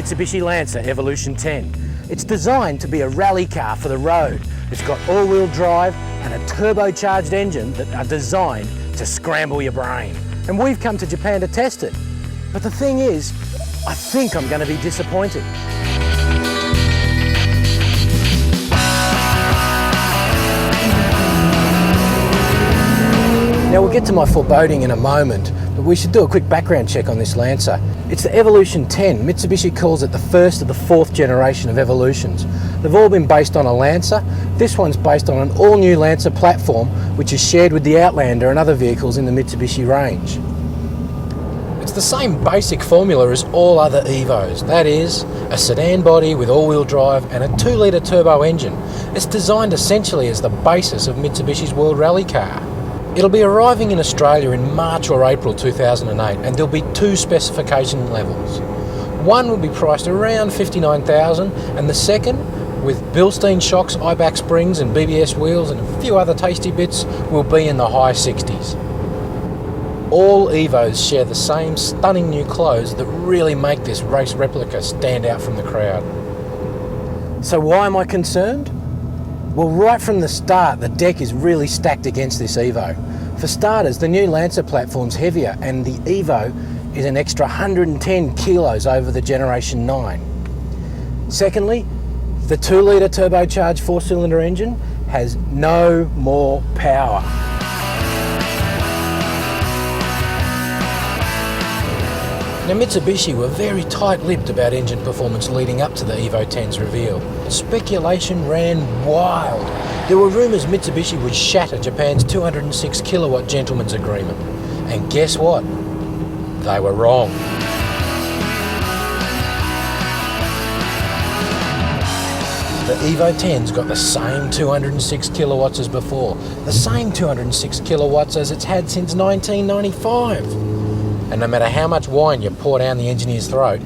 Mitsubishi Lancer Evolution 10. It's designed to be a rally car for the road. It's got all-wheel drive and a turbocharged engine that are designed to scramble your brain. And we've come to Japan to test it. But the thing is, I think I'm going to be disappointed. Now we'll get to my foreboding in a moment, but we should do a quick background check on this Lancer. It's the Evolution 10. Mitsubishi calls it the first of the fourth generation of Evolutions. They've all been based on a Lancer. This one's based on an all-new Lancer platform, which is shared with the Outlander and other vehicles in the Mitsubishi range. It's the same basic formula as all other Evos. That is, a sedan body with all-wheel drive and a 2-litre turbo engine. It's designed essentially as the basis of Mitsubishi's World Rally car. It'll be arriving in Australia in March or April 2008, and there'll be 2 specification levels. One will be priced around $59,000 and the second, with Bilstein shocks, IBAC springs and BBS wheels and a few other tasty bits, will be in the high 60s. All Evos share the same stunning new clothes that really make this race replica stand out from the crowd. So why am I concerned? Well, right from the start, the deck is really stacked against this Evo. For starters, the new Lancer platform's heavier and the Evo is an extra 110 kilos over the Generation 9. Secondly, the 2-litre turbocharged 4-cylinder engine has no more power. Now Mitsubishi were very tight-lipped about engine performance leading up to the Evo 10's reveal. Speculation ran wild. There were rumours Mitsubishi would shatter Japan's 206 kilowatt gentleman's agreement. And guess what? They were wrong. The Evo 10's got the same 206 kilowatts as before, the same 206 kilowatts as it's had since 1995. And no matter how much wine you pour down the engineer's throat,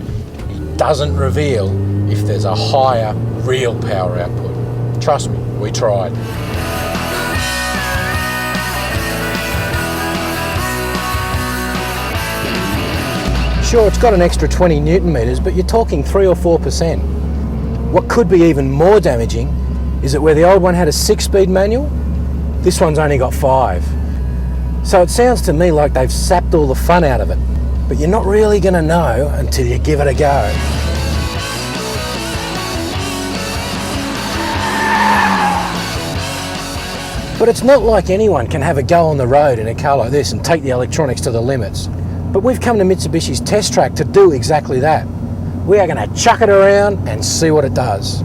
he doesn't reveal if there's a higher real power output. Trust me, we tried. Sure, it's got an extra 20 Newton meters, but you're talking 3 or 4%. What could be even more damaging is that where the old one had a 6-speed manual, this one's only got 5. So it sounds to me like they've sapped all the fun out of it, but you're not really going to know until you give it a go. But it's not like anyone can have a go on the road in a car like this and take the electronics to the limits. But we've come to Mitsubishi's test track to do exactly that. We are going to chuck it around and see what it does.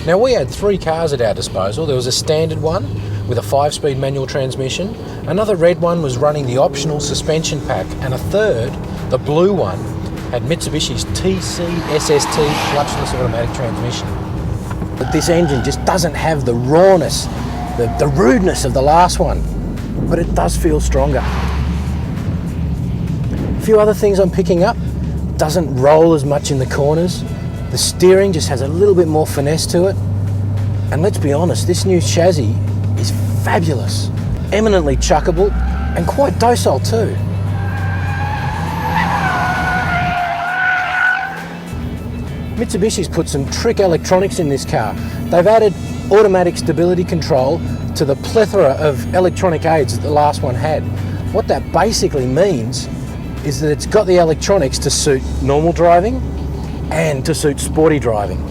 Now we had 3 cars at our disposal. There was a standard one with a 5-speed manual transmission, another red one was running the optional suspension pack, and a third, the blue one, had Mitsubishi's TC SST clutchless automatic transmission. But this engine just doesn't have the rawness, the rudeness of the last one, but it does feel stronger. A few other things I'm picking up: doesn't roll as much in the corners. The steering just has a little bit more finesse to it. And let's be honest, this new chassis is fabulous, eminently chuckable and quite docile too. Mitsubishi's put some trick electronics in this car. They've added automatic stability control to the plethora of electronic aids that the last one had. What that basically means is that it's got the electronics to suit normal driving and to suit sporty driving.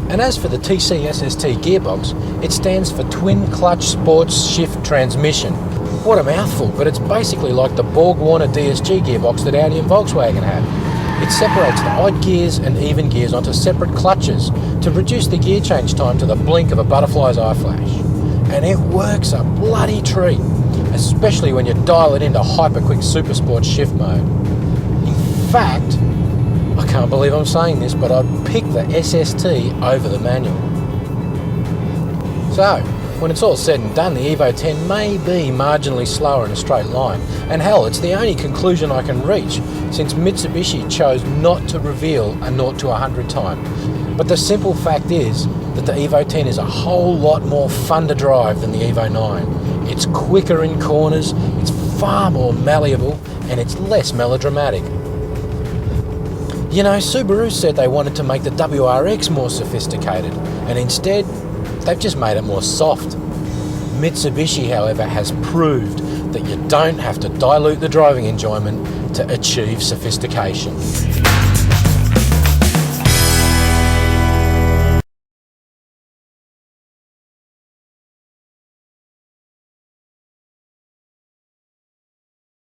And as for the TC SST gearbox, it stands for Twin Clutch Sports Shift Transmission. What a mouthful, but it's basically like the Borg-Warner DSG gearbox that Audi and Volkswagen have. It separates the odd gears and even gears onto separate clutches to reduce the gear change time to the blink of a butterfly's eye flash. And it works a bloody treat, especially when you dial it into hyper-quick super sport shift mode. In fact, I can't believe I'm saying this, but I'd pick the SST over the manual. So, When it's all said and done, the Evo 10 may be marginally slower in a straight line, and hell, it's the only conclusion I can reach since Mitsubishi chose not to reveal a 0 to 100 time. But the simple fact is that the Evo 10 is a whole lot more fun to drive than the Evo 9. It's quicker in corners, it's far more malleable, and it's less melodramatic. You know, Subaru said they wanted to make the WRX more sophisticated, and instead, they've just made it more soft. Mitsubishi, however, has proved that you don't have to dilute the driving enjoyment to achieve sophistication.